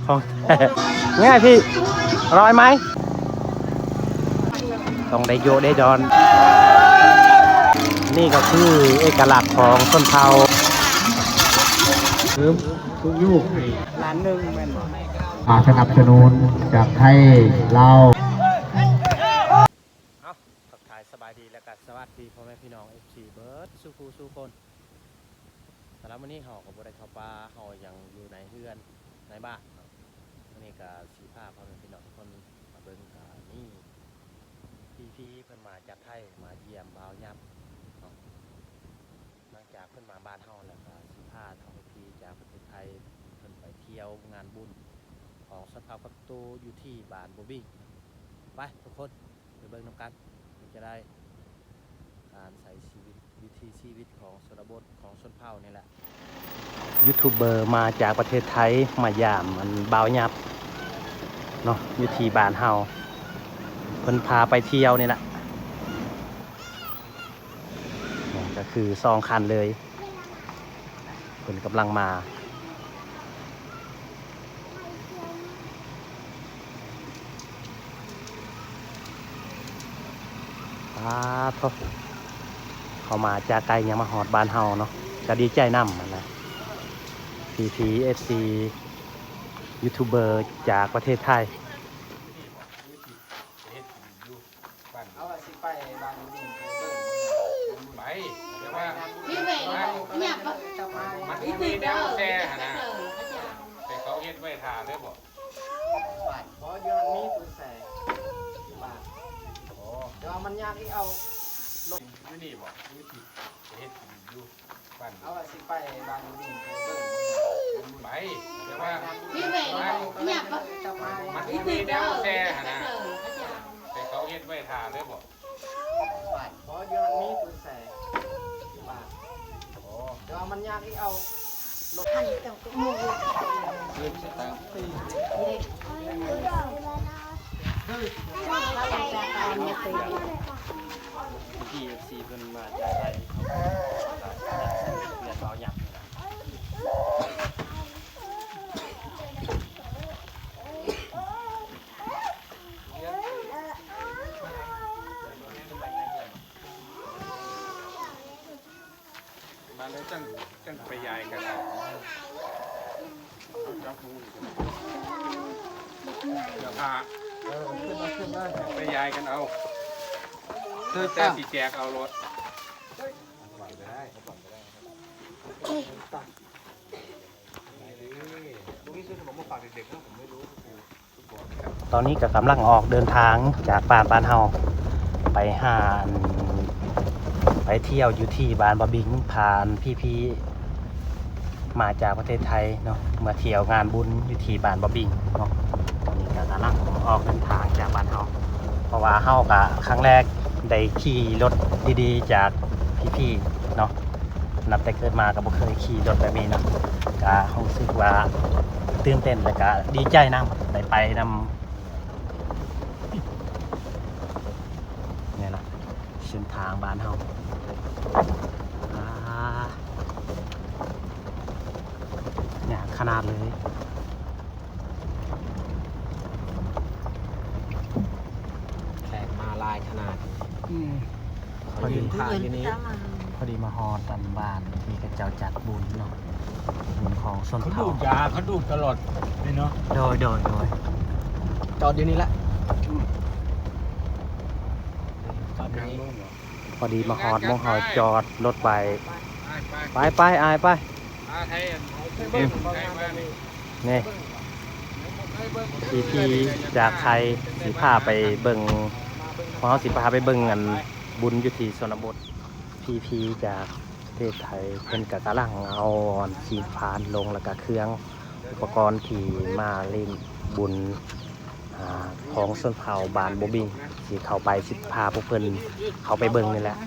ของง่ายพี่อร่อยไหมต้องได้โยได้ดอนนี่ก็คือเอกลักษณ์ของชนเผ่าทุกยุคร้านหนึ่งแม่นมาสนับสนุนจากไทยเราทักทายสบายดีและก็สวัสดีพ่อแม่พี่น้อง FC เบิร์ดสู้คู่สู้คนแต่แล้ววันนี้เขาก็บ่ได้เข้าป่าเขายังอยู่ในเฮือนในบ้านวันนี้ก็สีผ้าพ่อแม่พี่น้องทุกคนมาเบิ่งนี่พี่เพิ่นมาจากไทยมาเยี่ยมบ่าวยับหลังจากเพิ่นมาบ้านเฮาแล้วก็สีผ้าทางพี่จากประเทศไทยเพิ่นไปเที่ยวงานบุญของชนเผ่าปักตูอยู่ที่บ้านโบบี้ไปทุกคนไปเบิ่งนำกันจะได้การใช้ชีวิตวิถีชีวิตของชนบทของชนเผ่านี่แหละยูทูบเบอร์มาจากประเทศไทยมายามมันบ่าวยับเนาะอยู่ที่บ้านเฮาเพิ่นพาไปเที่ยวนี่แหละนี่ก็คือ2 คันเลยเพิ่นกำลังมาเขามาจากไกลยังมาหอดบ้านเฮาเนาะก็ดีใจนำนะPPFC ยูทูบเบอร์จากประเทศไทยเอาสิไปบางดินไปเดี๋ยวว่าพี่เวรเนี่ยมันมีแนวแช่นะแต่เขาเฮ็ดไว้ทาได้บ่เพราะย้อนมีตัวแสบาทเดี๋ยวมันยากที่เอารถไม่นี่บ่วิธีเฮ็ดอยู่บ้านเอาสิไปบางดินไปเดี๋ยวว่าพี่เวรเนี่ยมันมีแนวแช่นะแต่เขาเฮ็ดไว้ทาได้บ่เพราะย้อนมีตัวแสบาทเดี๋ยวมันยากที่เอารถคันเก่าก็มูเล่นสตาร์ทPFC เพิ่นมาจากไทยเรียนบ่าวยับมาแล้วจังไปยายกันเอาจับมือเดี๋ยวพาขึ้นเลยไปยายกันเอาแต่สิแจกเอารถตอนนี้ก็กำลังออกเดินทางจากบ้านเฮาไปเที่ยวอยู่ที่บ้านบะบิงผ่านพี่มาจากประเทศไทยเนาะมาเที่ยวงานบุญอยู่ที่บ้านบะบิงเนาะตอนนี้ก็กำลังออกเดินทางจากบ้านเฮาเพราะว่าเฮาก็ครั้งแรกได้ขี่รถดีๆจากพี่เนาะนับแต่เกิดมาก็บ่เคยขี่รถแบบนี้เนาะก็รู้สึกว่าตื่นเต้นและก็ดีใจนำได้ไปนำเนี่ยนะเส้นทางบ้านเฮาเนี่ยขนาดเลยแขกมาลายขนาดพอดีถ่ายอยู่นี้พอดีมาฮอดกันบ้านที่กระเจ้าจัดบุญเนาะบุญของชน เขา เผ่า ดูดยาเขาดูดตลอดเลยเนาะโดยจอดอยู่นี่แหละ พอดีมาฮอดมองหอยจอดรถไปอายไปนี่พี่จากไทยสิพาไปเบิ่งพอเขาสิพาไปเบิ่งกันบุญอยู่ที่ชนบทพี่จากประเทศไทยเพิ่นก็กำลังเอาสีพานลงแล้วก็เครื่องอุปกรณ์ที่มาเล่นบุญของชนเผ่าบ้านโบบิงสิเข้าไปสิพาพวกเพิ่นเข้าไปเบิ่งนี่แหละ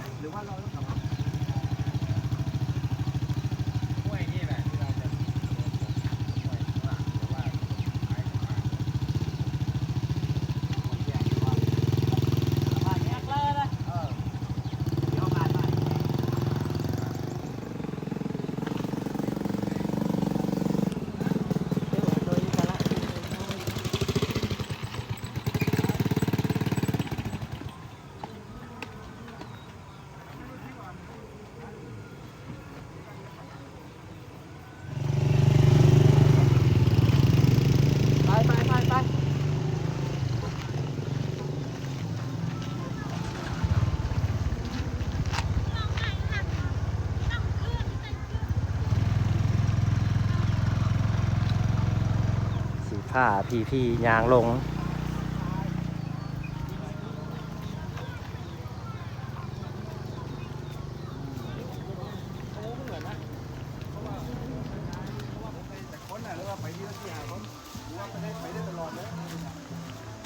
ผ้าพี่ยางลง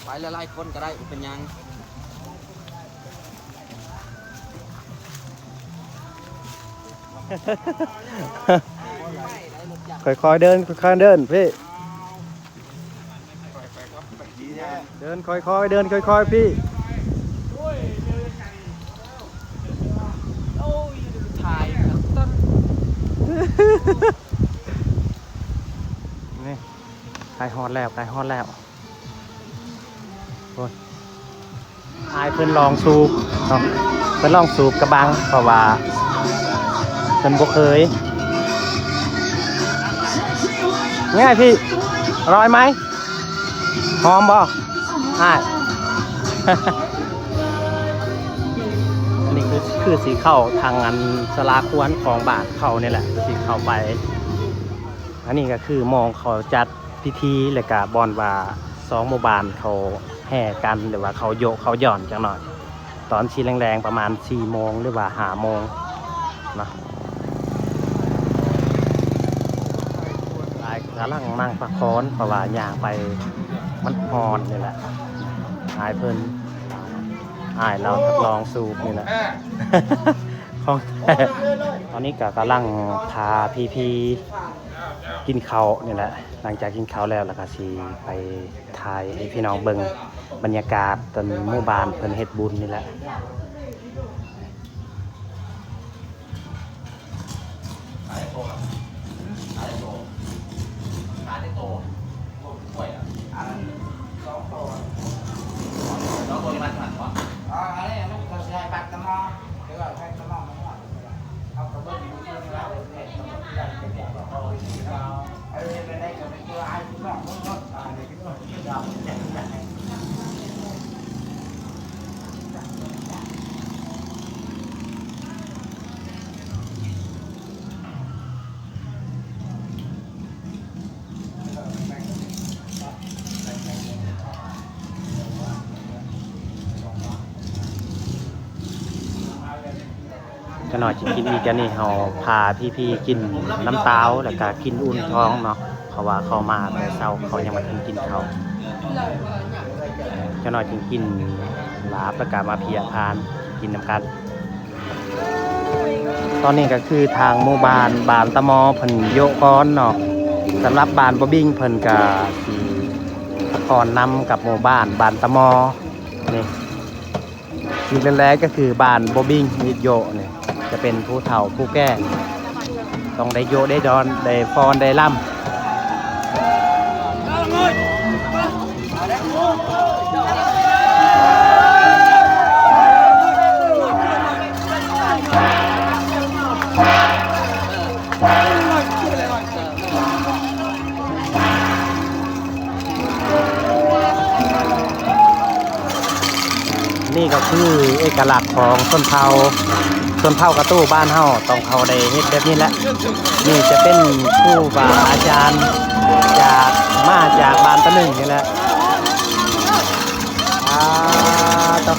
ไปหลายๆคนก็ได้เป็นยัง ค่อยๆเดินค่อยๆเดินพี่เดินค่อยๆเดินค่อยๆพี่ ถ่ายต้น นี่ใกล้ฮอดแล้วใกล้ฮอดแล้วโอ้ยอายเพิ่นลองสูบเนาะเพิ่นลองสูบกระบังเพราะว่าเพิ่นบ่เคยง่ายพี่อร่อยไหมหอมบ่อ้าย อันนี้คือสีเข้าทางอันสลาควนของบาทเขาเนี่ยแหละสีเข้าไปอันนี้ก็คือมองเขาจัดพิธีเลยกับบอลว่า2 หมู่บ้านเขาแห่กันหรือว่าเขาโยกเขาหย่อนจังหน่อยตอนชีแรงๆประมาณ4 โมงหรือว่า5 โมงนะหลายกำลังนั่งประคอนเพราะว่าย่างไปมันฮอนนี่แหละหายเพิ่นหายเราทดลองสูบนี่แหละ ของแท้ตอนนี้ก็กำลังพาพี่กินข้าวนี่แหละหลังจากกินข้าวแล้วก็สิไปถ่ายให้พี่น้องเบิ่งบรรยากาศตอนหมู่บ้านเพิ่นเฮ็ดบุญนี่แหละจะหน่อยจะกินอีกกันนี่เราพาพี่กินน้ำเต้าแล้วก็กินอุ่นท้องเนาะเพราะว่าเขามาแต่เช้าเขายังมาทันกินข้าวจะหน่อยจึงกินลาบแล้วก็มาเพียพานกินน้ำกันตอนนี้ก็คือทางหมู่บ้านบานตะมอเพิ่นโยกก้อนเนาะสำหรับบานบ่บิ้งเพิ่นก็สิขอนำกับหมู่บ้านบานตะมอนี่สิ่งแรกก็คือบ้านบ่บิ้งนิดโยนี่จะเป็นผู้เฒ่าผู้แก่ต้องได้โยได้ดอนได้ฟอนได้ล่ำนี่ก็คือเอกลักษณ์ของชนเผ่ากระตู้บ้านเฮาต้องเขาได้เฮ็ดแบบนี้แหละนี่จะเป็นครูบาอาจารย์จากบ้านตะหนึ่งนี่แหละต่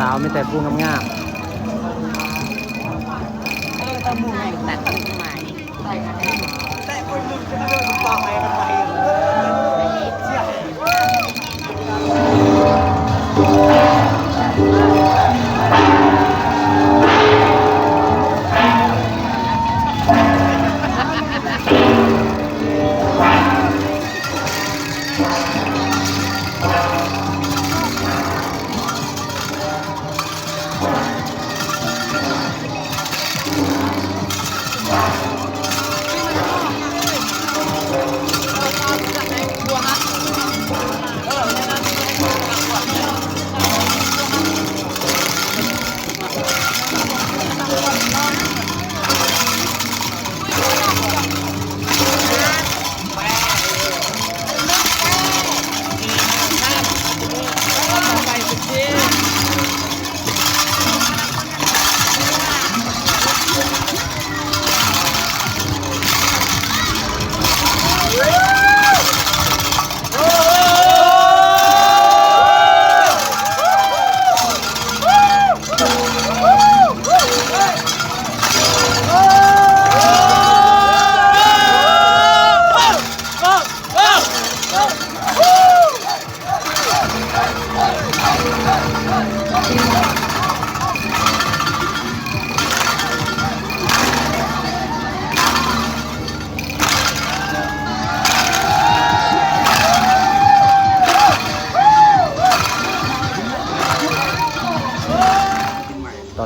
สาวไม่แต่พูงามๆ ตะมูแห่งแต่ต้นไม้แต่คนลุกจะเดินต่อไปกันไปเชี่ย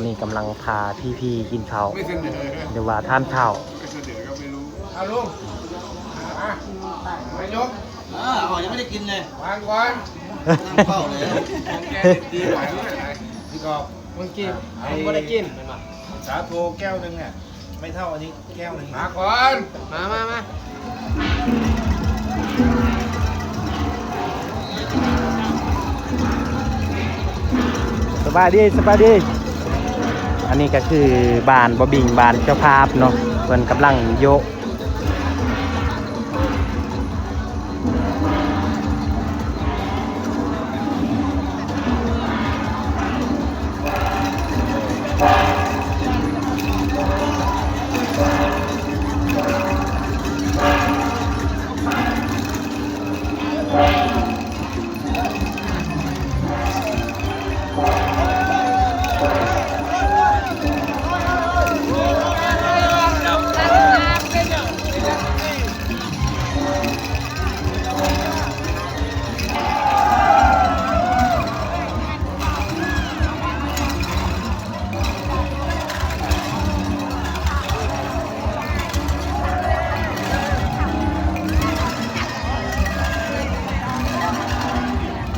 อนนี้กำลังพาพี่ๆกินข้าว ไม่เสนอ เดี๋ยวว่าทานข้าว ไม่เสนอก็ไม่รู้เอาลุงไปยก อ๋อยังไม่ได้กินเลยว างก่อน นั่งเฝ้าเลย ของแกดีไหวไหมพี่กอบ เมื่อกี้ผมไม่ได้กิน สาโทแก้วหนึ่งเนี่ยไม่เท่าอันนี้แก้วหนึ่ง มาก่อน มา สบายดีสบายดี อันนี้ก็คือบ้านบ่บิงบ้านเจ้าภาพเนาะเพิ่นกำลังโยก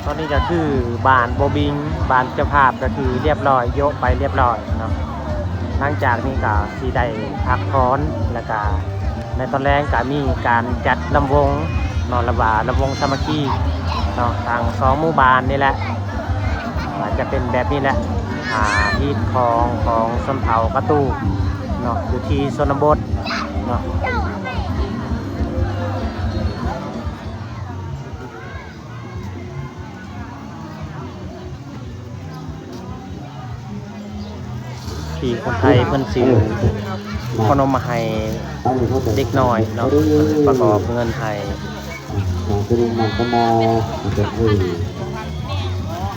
ตอนนี้ก็คือบ้านบ่บิงบ้านเจ้าภาพก็คือเรียบร้อยโยกไปเรียบร้อยเนาะหลังจากนี้ก็สิได้พักผ่อนแล้วก็ในตอนแรกก็มีการจัดลำวงนอนลำวงสามัคคีเนาะทาง2หมู่บ้านนี่แหละอาจจะเป็นแบบนี้แหละที่ของสำเภากระตู้เนาะอยู่ที่ชนบทเนาะที่คนไทยเพิ่นสิขนมมาให้เด็กน้อยเนาะประกอบเงินให้ จะดูมันก็มาจะให้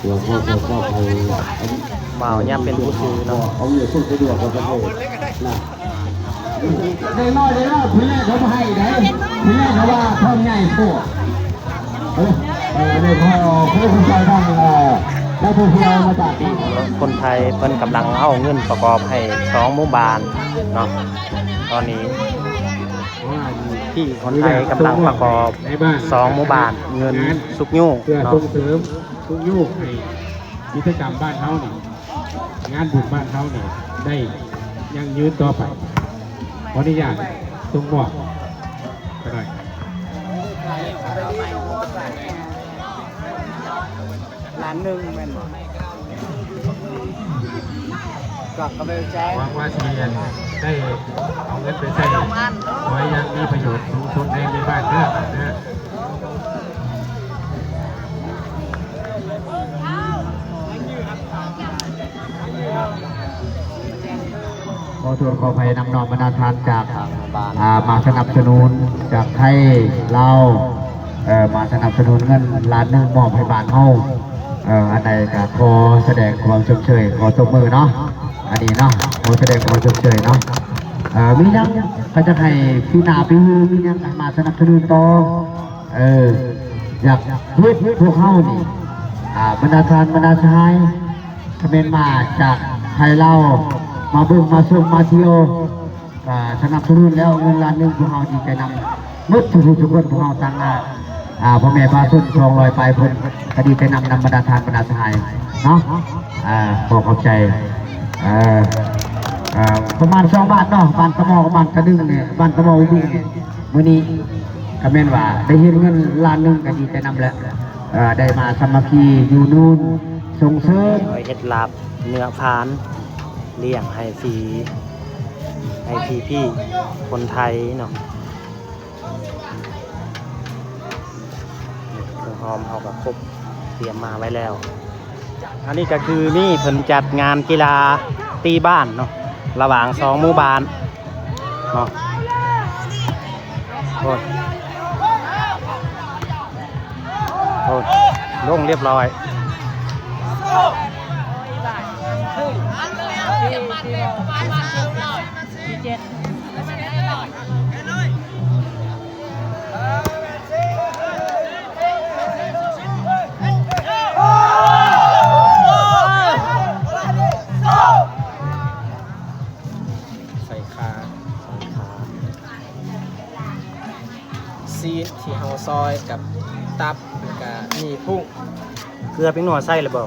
เดี๋ยวพ่อไป บ่าวเนี่ยเป็นผู้ซื้อเนาะ เอาอยู่สุดสะดวกกว่าจะให้นะได้น้อยพี่แรกเขาให้ได้พี่แรกเขาว่าพ่อใหญ่พวกได้พ่อคุณชายบ้างแล้วพวกเรามาจาก ที่คนไทยเพิ่นกำลังเอาเงินประกอบให้2หมู่บ้านเนาะตอนนี้ที่คนไทยกำลังประกอบ2หมู่บ้านเงินสุกยู่ เพื่อ เนาะ ส่งเสริมทุกยุคให้กิจกรรมบ้านเขานี่งานบุญบ้านเขานี่ได้ยังยืนต่อไปขออนุญาตตรงบอกก็ได้ ล้านหนึ่งแม่นบ่ก็ไปแจ้ง หวังว่าเชียนได้เอาเงินไปใช้ไว้ยังมีประโยชน์สูงสุดในบ้านเด้อนะ ขอโทษขออภัยนำนอมบรรดาทานจากมาสนับสนุนจากไทยเรามาสนับสนุนเงินล้านหนึ่งมอบให้บ้านเฮาอันใดก็ขอแสดงความชมเชยขอตบมือเนาะอันนี้เนาะขอแสดงความชมเชยเนาะมียังก็จะให้พี่นาพี่ฮือมียังมาสนับสนุนต่ออยากเพื่อพวกเฮานี่บรรดาทานบรรดาชายคอมเมนต์มาจากไทยเรามาเบิ่งมาชมมาเที่ยวสนับสนุนแล้วเงินล้านหนึ่งพวกเราดีใจนำมุดทุกคนพวกเราตั้งหน้าพ่อแม่พาสุน200ไปเพิ่นคดีใจนำบรรดาทานบรรดาสหายเนาะขอขอบใจประมาณ2 บาทเนาะบ้านตะมอบ้านกระดึงเนี่ยบ้านตะมอวิ่งมื้อนี้ก็แม่นว่าได้เห็นเงินล้านหนึ่งก็ดีใจนำแล้วได้มาสามัคคีอยู่นู่นส่งเสริม เฮ็ดลาบเนื้อพานเลี้ยงให้ฟรีให้พี่คนไทยเนาะเครื่องหอมเฮาก็ครบเตรียมมาไว้แล้ว อันนี้ก็คือนี่เพิ่นจัดงานกีฬาตีบ้านเนาะระหว่าง2หมู่บ้านเนาะโอ้ลงเรียบร้อย เ ซีนที่เฮาซอยกับตับแล้วก็มีพุ่ง เกลือเป็นหนัวไส้หรือเปล่า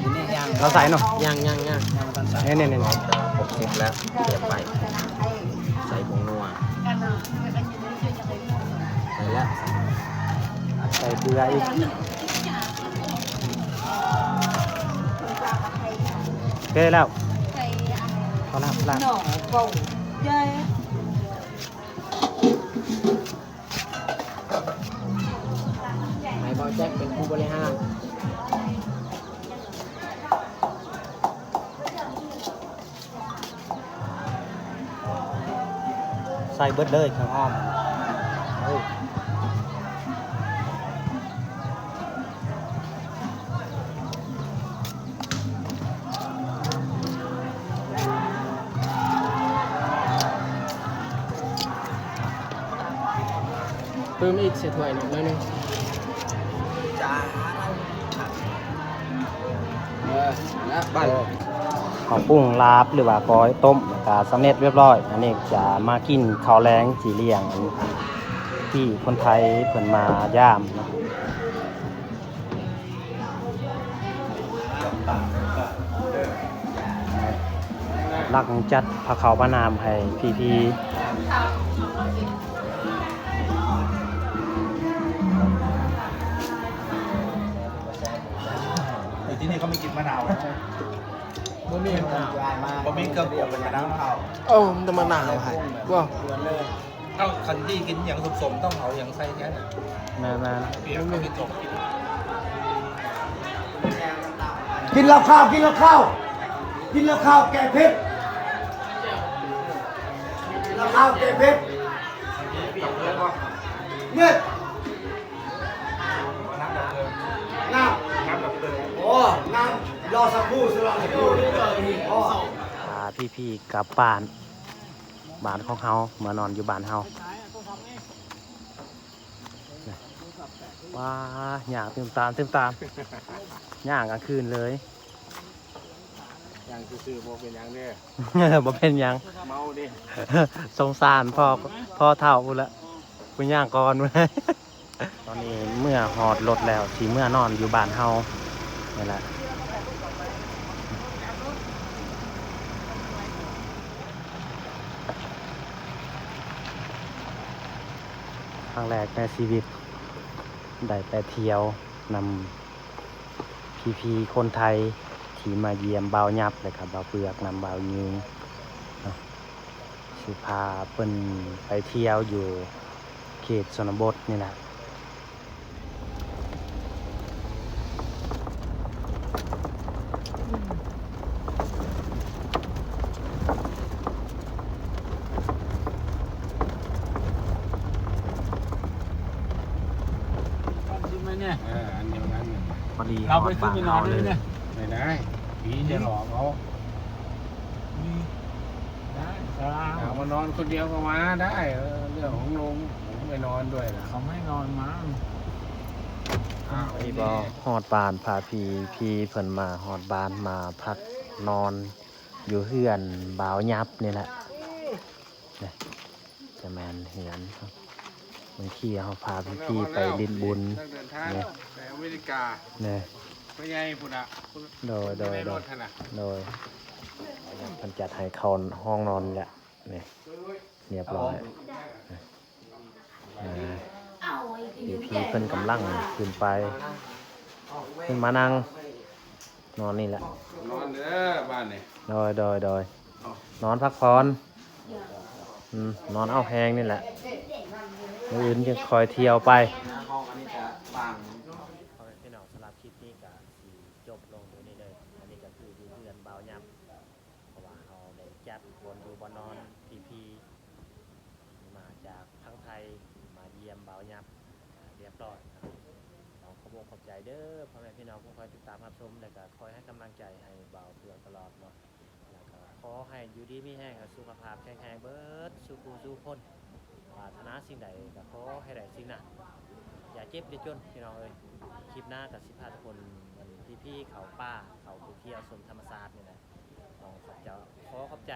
อยู่นี่ย่าง เราใส่เนาะ ย่างกันใส่ เนี่ย 60แล้วเตรียมไปใส่ผงนัวใส่แล้ว ใส่เกลืออีกโอเคแล้วพอแล้วละ ให้เบาแจ็คเป็นผู้บริหาร ใส่เบิดเลยข้าวหอมโอ้ เพิ่มอีกเศษถ้วยหนึ่งนึงจ้าแล้วบ้าน ข้าวปุ้งลาบหรือว่าก้อยต้มแล้วก็สำเร็จเรียบร้อย อันนี้จะมากินข้าวแรงจีเลียงที่คนไทยเพิ่นมาย่ามเนาะรักจัดพระเขาพระนามให้พี่ๆ ที่นี่เขาไม่กินมะนาวนะ บ่มีมะนาว เขามีเครื่องปรุงเป็นมะนาว โอ้มันจะมะนาวให้ว้าว ต้องคันที่กินอย่างสมๆต้องเอาอย่างใส่แค่นั้น มา เปรี้ยวไม่กินสม กินแล้วข้าวกินแล้วข้าวกินแล้วข้าวแก่เพชรกินแล้วข้าวแก่เพชรเนี่ยน้ำโอ้น้ำรอสักครู่สิรอสักครู่โอ้ พาพี่ๆกลับบ้านของเฮามานอนอยู่บ้านเฮาว้าย่างตื่มตามย่างกลางคืนเลย อย่างซื่อๆบ่เป็นอย่างเด้อ บ่เป็นหยัง เมาดิ สงสารพ่อเท่าพู้นละคุณย่างก่อนเว้ย ตอนนี้เมื่อหอดรถแล้วสิเมื่อนอนอยู่บ้านเฮานี่แหละครั้งแรกในชีวิตได้ไปเที่ยวนำพี่ๆคนไทยที่มาเยี่ยมบ่าวยับเลยครับบ่าวเปลือกนำบ่าวยิงสิพาเพิ่นไปเที่ยวอยู่เขตชนบทนี่แหละอันเดียวกันน่ะ พอดี เราไปขึ้นไปนอนด้วยเนี่ย ไม่ได้ผีจะหลอกเขา ได้สลา อยากมานอนคนเดียวก็มาได้เรื่องของลุงผมไปนอนด้วยนะ เขาไม่นอนมั้ง นี่บ่ฮอดบ้านพาพี่เพิ่นมาฮอดบ้านมาพักนอนอยู่เฮือนบ่าวยับนี่แหละนี่จะแม่นเฮือนครับบางทีเขาพาพี่ไปดินบุญ นักเดินทางไปอเมริกา เนี่ย ไม่ใหญ่พุ่นอ่ะ โดย ในรถท่านน่ะ เพิ่นจัดให้เขาห้องนอนแหละนี่เรียบร้อยพี่เพิ่นกำลังขึ้นไปขึ้นมานั่งนอนนี่แหละ นอนเด้อบ้านนี่ โดยนอนพักผ่อนนอนเอาแหงนี่แหละมื้ออื่นจะคอยเที่ยวไป ห้องอันนี้จะบาง พี่น้องสำหรับคลิปนี้ก็สิจบลงตรงนี้เลยอันนี้ก็คืออยู่เรือนบ่าวยับเพราะว่าเราได้จัดบนอยู่บนนอนพี่มาจากทั้งไทยมาเยี่ยมบ่าวยับเรียบร้อยครับเราขอบใจเด้อพ่อแม่พี่น้องผู้คอยติดตามรับชมแล้วก็คอยให้กำลังใจให้บ่าวเพื่อนตลอดเนาะแล้วก็ขอให้อยู่ดีมีแห้งสุขภาพแข็งแรงเบิดสู้คนปรารถนาสิ่งใดก็ขอให้ได้สิ่งนั้นอย่าเจ็บอย่าจนพี่น้องเอ้ยคลิปหน้ากับ15ทุกคนมันพี่ๆเขาป้าเขาไปเที่ยวชมธรรมศาสตร์นี่แหละขอบใจ